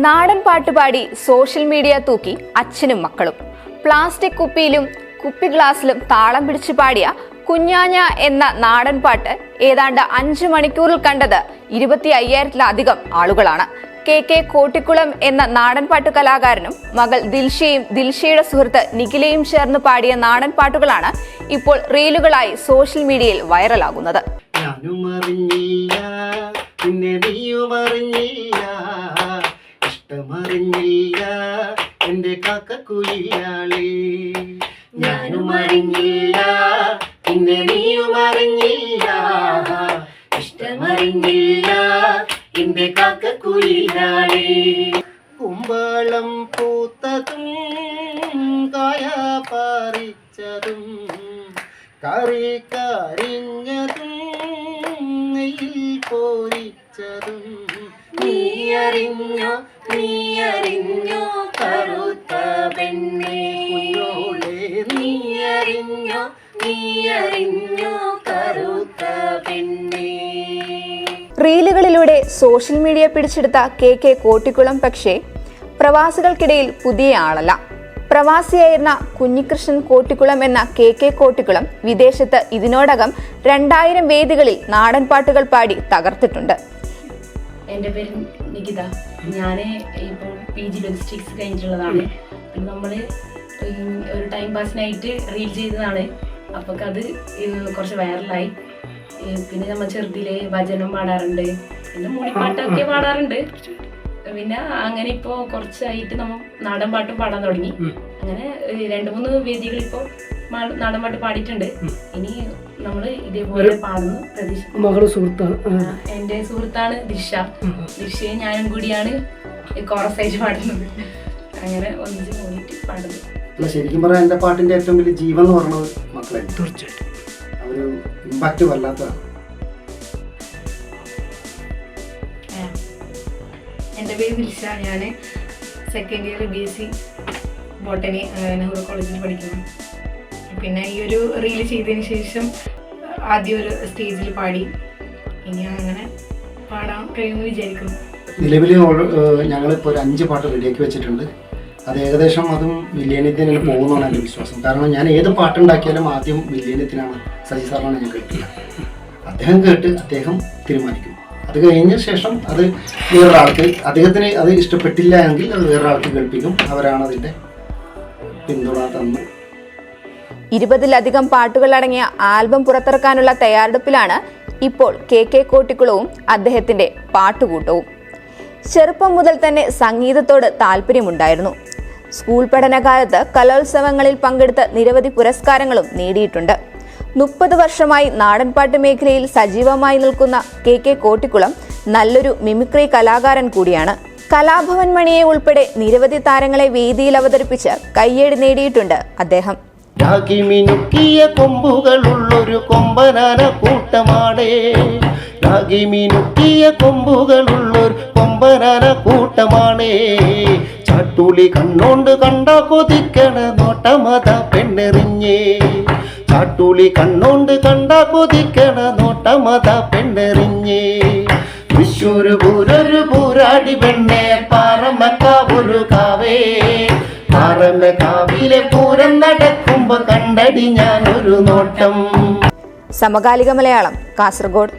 നാടൻ പാട്ടുപാടി social media തൂക്കി അച്ഛനും മക്കളും. പ്ലാസ്റ്റിക് കുപ്പിയിലും കുപ്പി ഗ്ലാസ്സിലും താളം പിടിച്ചു പാടിയ കുഞ്ഞാഞ്ഞ എന്ന നാടൻ പാട്ട് ഏതാണ്ട് 5 മണിക്കൂറിൽ കണ്ടത് 25,000-ലധികം ആളുകളാണ്. കെ കോട്ടിക്കുളം എന്ന നാടൻ പാട്ടു കലാകാരനും മകൾ ദിൽഷയും ദിൽഷയുടെ സുഹൃത്ത് നിഖിലയും ചേർന്ന് പാടിയ നാടൻ പാട്ടുകളാണ് ഇപ്പോൾ റീലുകളായി സോഷ്യൽ മീഡിയയിൽ വൈറലാകുന്നത്. എന്റെ കാക്കക്കുയിലാളി ഞാനും അറിഞ്ഞില്ല, പിന്നെ നീയും അറിഞ്ഞില്ല, ഇഷ്ടമറിഞ്ഞില്ല എന്റെ കാക്കക്കുയിലാളി. കുമ്പളം പൂത്തതും കായ പറിച്ചതും കറി കരിഞ്ഞതും നെയ്യിൽ പൊരിച്ചതും നീ അറിഞ്ഞോ കറുത്ത പെണ്ണേ, നീ അറിഞ്ഞോ കറുത്ത പെണ്ണേ. റീലുകളിലൂടെ സോഷ്യൽ മീഡിയ പിടിച്ചെടുത്ത കെ കോട്ടിക്കുളം പക്ഷേ പ്രവാസികൾക്കിടയിൽ പുതിയ ആളല്ല. പ്രവാസിയായിരുന്ന കുഞ്ഞികൃഷ്ണൻ കോട്ടിക്കുളം എന്ന കെ കോട്ടിക്കുളം വിദേശത്ത് ഇതിനോടകം 2000 വേദികളിൽ നാടൻ പാട്ടുകൾ പാടി തകർത്തിട്ടുണ്ട്. എൻ്റെ പേര് നികിത. ഞാൻ ഇപ്പോൾ PG ലോജിസ്റ്റിക്സ് കഴിഞ്ഞിട്ടുള്ളതാണ്. പിന്നെ നമ്മൾ ഒരു ടൈം പാസിനായിട്ട് റീൽ ചെയ്തതാണ്. അപ്പോൾ അത് കുറച്ച് വൈറലായി. പിന്നെ നമ്മൾ ചെറുതിലെ ഭജനം പാടാറുണ്ട്, പിന്നെ മൂളിപ്പാട്ടൊക്കെ പാടാറുണ്ട്. പിന്നെ അങ്ങനെ ഇപ്പോൾ കുറച്ചായിട്ട് നമ്മൾ നാടൻ പാട്ടും പാടാൻ തുടങ്ങി. അങ്ങനെ 2-3 വേദികൾ ഇപ്പോൾ നാടൻ പാട്ട് പാടിയിട്ടുണ്ട്. ഇനി നമ്മൾ ഇതേപോലെ പാടുന്നു പ്രതീക്ഷിക്കുന്നു. എൻ്റെ സുഹൃത്താണ് ദിൽഷയും ഞാനും കൂടിയാണ് കോറസായിട്ട് പാടുന്നത്. അങ്ങനെ ഒന്നിച്ച് പോയിട്ട് പാടുന്നത്. ശരിക്കും പറഞ്ഞാൽ എൻ്റെ പാട്ടിന്റെ ഏറ്റവും വലിയ ജീവൻ എന്ന് പറഞ്ഞത് മക്കളെ, തീർച്ചയായിട്ടും ഒരു ഇമ്പാക്റ്റ് വല്ലാത്തതാണ്. എൻ്റെ പേര് ദിൽഷ. ഞാൻ second year BSc botany Nehru കോളേജിൽ പഠിക്കുന്നു. പിന്നെ ഈ ഒരു റീല് ചെയ്തതിന് ശേഷം ആദ്യം ഒരു സ്റ്റേജിൽ പാടി. ഇനി അങ്ങനെ പാടാൻ കഴിയുമെന്ന് വിചാരിക്കുന്നു. നിലവിൽ ഞങ്ങളിപ്പോൾ ഒരു 5 പാട്ട് റെഡിയാക്കി വെച്ചിട്ടുണ്ട്. അത് ഏകദേശം അതും മില്യനത്തിന് പോകുന്നതാണ് എൻ്റെ വിശ്വാസം. കാരണം ഞാൻ ഏത് പാട്ടുണ്ടാക്കിയാലും ആദ്യം മില്യനത്തിനാണ്, സജി സാറാണ് ഞാൻ കേൾക്കുക. അദ്ദേഹം കേട്ട് അദ്ദേഹം തീരുമാനിക്കും. അത് കഴിഞ്ഞ ശേഷം അത് വേറൊരാൾക്ക്, അദ്ദേഹത്തിന് അത് ഇഷ്ടപ്പെട്ടില്ല എങ്കിൽ അത് വേറൊരാൾക്ക് കേൾപ്പിക്കും. അവരാണ് അതിൻ്റെ പിന്തുണ തന്നു. 20-ലധികം പാട്ടുകൾ അടങ്ങിയ ആൽബം പുറത്തിറക്കാനുള്ള തയ്യാറെടുപ്പിലാണ് ഇപ്പോൾ കെ കോട്ടിക്കുളവും അദ്ദേഹത്തിന്റെ പാട്ടുകൂട്ടവും. ചെറുപ്പം മുതൽ തന്നെ സംഗീതത്തോട് താല്പര്യമുണ്ടായിരുന്നു. സ്കൂൾ പഠനകാലത്ത് കലോത്സവങ്ങളിൽ പങ്കെടുത്ത് നിരവധി പുരസ്കാരങ്ങളും നേടിയിട്ടുണ്ട്. 30 വർഷമായി നാടൻപാട്ട് മേഖലയിൽ സജീവമായി നിൽക്കുന്ന കെ കോട്ടിക്കുളം നല്ലൊരു മിമിക്രി കലാകാരൻ കൂടിയാണ്. കലാഭവൻ മണിയെ ഉൾപ്പെടെ നിരവധി താരങ്ങളെ വേദിയിൽ അവതരിപ്പിച്ച് കയ്യടി നേടിയിട്ടുണ്ട് അദ്ദേഹം. രാഗിമിനുക്കിയ കൊമ്പുകളുള്ളൊരു കൊമ്പനാന കൂട്ടമാടേ, രാഗിമിനുക്കിയ കൊമ്പുകളുള്ളൊരു കൊമ്പനാന കൂട്ടമാണേ. ചാട്ടുളി കണ്ണോണ്ട് കണ്ടാ കൊതിക്കണ നോട്ടമത പെണ്ണെറിഞ്ഞേ, ചാട്ടുളി കണ്ണോണ്ട് കണ്ടാ കൊതിക്കണ നോട്ടമത പെണ്ണെറിഞ്ഞേ. തൃശ്ശൂര് പൂരൊരു പൂരാടി പെണ്ണെ, പാറമക്കാവൊരു കാവേ, കാവിലെ പൂരം നടക്കുമ്പോ കണ്ടടി ഞാൻ ഒരു നോട്ടം. സമകാലിക മലയാളം, കാസർഗോഡ്.